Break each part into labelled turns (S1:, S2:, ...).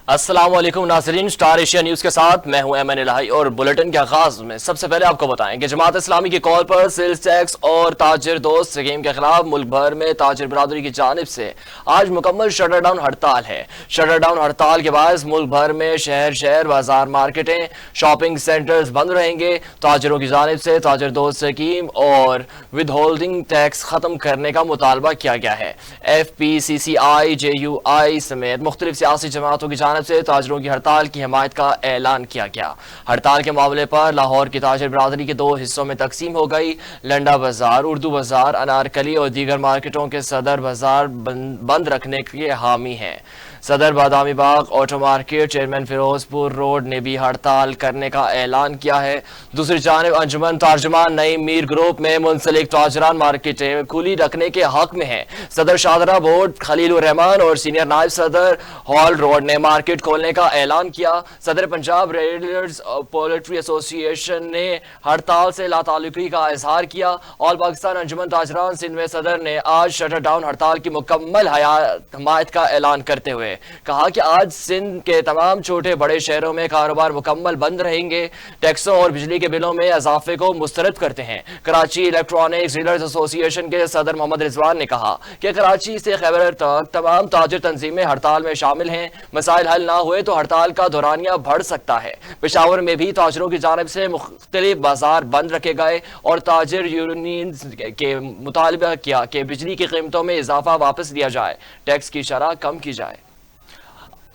S1: अस्सलाम वालेकुम नाज़रीन, स्टार एशिया न्यूज़ के साथ मैं हूं एमन इलाही। और बुलेटिन के आगाज में सबसे पहले आपको बताएं कि जमात इस्लामी की कॉल पर सेल्स टैक्स और ताजिर दोस्त स्कीम के खिलाफ मुल्क भर में ताजिर बरादरी की जानिब से आज मुकम्मल शटर डाउन हड़ताल है। शटर डाउन हड़ताल के बाद मुल्क भर में शहर बाजार, मार्केटें, शॉपिंग सेंटर्स बंद रहेंगे। ताजिरों की जानिब से ताजिर दोस्त स्कीम और विद होल्डिंग टैक्स खत्म करने का मुतालबा किया गया है। FPCCI, JUI समेत मुख्तलिफ सियासी जमातों की से ताजरों की हड़ताल की हिमायत का ऐलान किया गया। हड़ताल के मामले पर लाहौर की ताजिर बरादरी के 2 हिस्सों में तकसीम हो गई। लंडा बाजार, उर्दू बाजार, अनारकली और दीगर मार्केटों के सदर बाजार बंद रखने के हामी हैं। Saddar Badami Bagh auto market chairman Ferozepur road ने भी हड़ताल करने का ऐलान किया है। दूसरी जानिब अंजुमन तर्जुमान नई मीर ग्रुप में मुंसलिक ताजरान मार्केटें खुली रखने के हक में है। सदर शाहदरा बोर्ड खलीलुर रहमान और सीनियर नायब सदर हॉल रोड ने मार्केट खोलने का ऐलान किया। सदर पंजाब रेडर्स पोल्ट्री एसोसिएशन ने हड़ताल से लाताल्लुकी का इजहार किया। ऑल पाकिस्तान अंजुमन ताजरान सिंध में सदर ने आज शटर डाउन हड़ताल की मुकम्मल हिमायत का ऐलान करते हुए कहा कि आज सिंध के तमाम छोटे बड़े शहरों में कारोबार मुकम्मल बंद रहेंगे। टैक्सों और बिजली के बिलों में इजाफे को मुस्तरद करते हैं। कराची इलेक्ट्रॉनिक्स डीलर्स एसोसिएशन के सदर मोहम्मद रिजवान ने कहा कि कराची से खैबर तक तमाम ताजिर तंजीमें हड़ताल में शामिल हैं। मसाइल हल ना हुए तो हड़ताल का दौरानिया बढ़ सकता है। पेशावर में भी ताजिरों की जानिब से मुख्तलिफ बाजार बंद रखे गए और ताजिर यूनियन के मुतालबा किया कि बिजली की कीमतों में इजाफा वापस लिया जाए, टैक्स की शरह कम की जाए।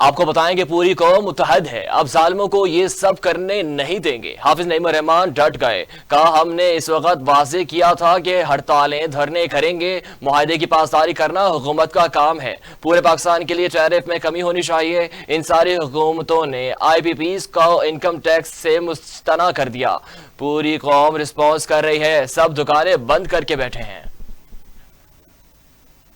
S1: आपको बताएं कि पूरी कौम मुत्तहद है, अब जालिमों को ये सब करने नहीं देंगे। हाफिज नईम रहमान डट गए, कहा हमने इस वक्त वाज़ेह किया था कि हड़तालें धरने करेंगे, मुआहदे की पासदारी करना हुकूमत का काम है। पूरे पाकिस्तान के लिए टैरिफ में कमी होनी चाहिए। इन सारी हुकूमतों ने IPPs को इनकम टैक्स से मुस्तना कर दिया। पूरी कौम रिस्पॉन्स कर रही है, सब दुकानें बंद करके बैठे हैं।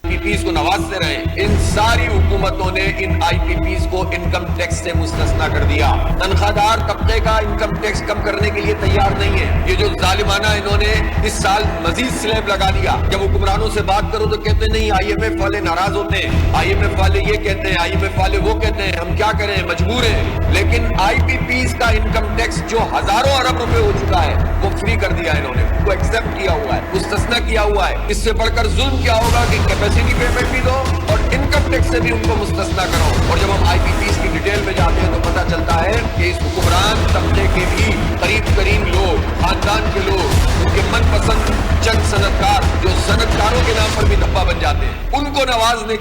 S2: IPPs को नवाजते रहे। इन सारी हुकूमतों ने इन IPPs को इनकम टैक्स से मुस्तस्ना कर दिया। तनख्वाहदार तबके का इनकम टैक्स कम करने के लिए तैयार नहीं है। ये जो जालिमाना इन्होंने इस साल मजीद स्लैब लगा दिया। जब हुक्मरानों से बात करो तो कहते नहीं, IMF वाले नाराज होते हैं, IMF वाले ये कहते हैं, IMF वाले वो कहते हैं, हम क्या करें, मजबूर हैं। लेकिन IPPs का इनकम टैक्स जो हजारों अरब रुपए हो चुका है वो फ्री कर दिया इन्होंने, वो एक्सेप्ट किया हुआ है, मुस्तस्ना किया हुआ है। इससे बढ़कर जुल्म क्या होगा कि कैपेसिटी पेमेंट भी दो और इनकम टैक्स से भी उनको मुस्तस्ना करो। और जब हम IPPs की डिटेल में जाते हैं तो पता चलता है कि इस हुक्मरान तबके के भी करीब लोग, खानदान के लोग, उनके मनपसंद चंद सनतकार जो सनतकारों के नाम पर भी धब्बा बन जाते हैं, उनको नवाजने।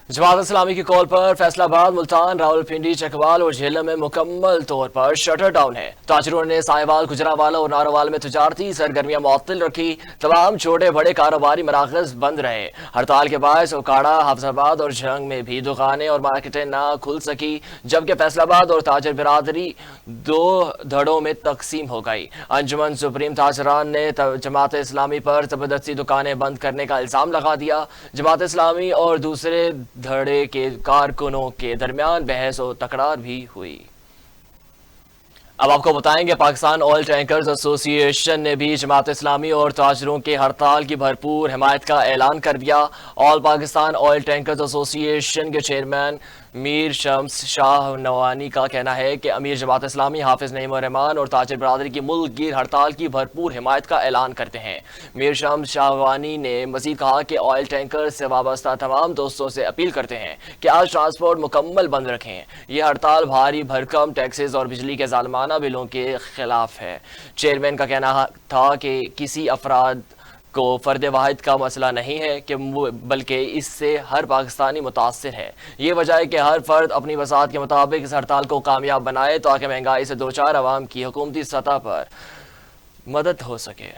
S1: जमात इस्लामी की कॉल पर फैसलाबाद, मुल्तान, रावलपिंडी, चकवाल और झेलम में मुकम्मल तौर पर शटर डाउन है। ताजिरों ने साहिवाल, गुजरावाला और नारोवाल में तिजारती सरगर्मियां मुअत्तल रखी। तमाम छोटे बड़े कारोबारी मराकज़ बंद रहे। हड़ताल के बायस ओकाड़ा, हाफिजाबाद और झंग में भी दुकानें और मार्केटें ना खुल सकी, जबकि फैसलाबाद और ताजिर बिरादरी 2 धड़ों में तकसीम हो गई। अंजुमन सुप्रीम ताजरान ने जमात इस्लामी पर जबरदस्ती दुकानें बंद करने का इल्ज़ाम लगा दिया। जमात इस्लामी और दूसरे धड़े के कारकुनों के दरमियान बहस और तकरार भी हुई। अब आपको बताएंगे पाकिस्तान ऑयल टैंकर्स एसोसिएशन ने भी जमात इस्लामी और ताजिरों के हड़ताल की भरपूर हिमायत का ऐलान कर दिया। All Pakistan oil tankers association के चेयरमैन मीर शम्स शाह नवानी का कहना है कि अमीर जमात इस्लामी हाफिज नईम रहमान और ताजिर बरादरी की मुल्क गिर हड़ताल की भरपूर हिमायत का ऐलान करते हैं। मीर शम्स शाह नवानी ने मजीद कहा कि ऑयल टैंकर से वाबस्ता तमाम दोस्तों से अपील करते हैं कि आज ट्रांसपोर्ट मुकम्मल बंद रखें। यह हड़ताल भारी भरकम टैक्सेस और बिजली के जालिमाना बिलों के खिलाफ है। चेयरमैन का कहना था कि किसी अफराद को फर्द वाहिद का मसला नहीं है कि बल्कि इससे हर पाकिस्तानी मुतासिर है। ये वजह है कि हर फर्द अपनी वसात के मुताबिक इस हड़ताल को कामयाब बनाए ताकि महंगाई से 2-4 अवाम की हुकूमती सतह पर मदद हो सके।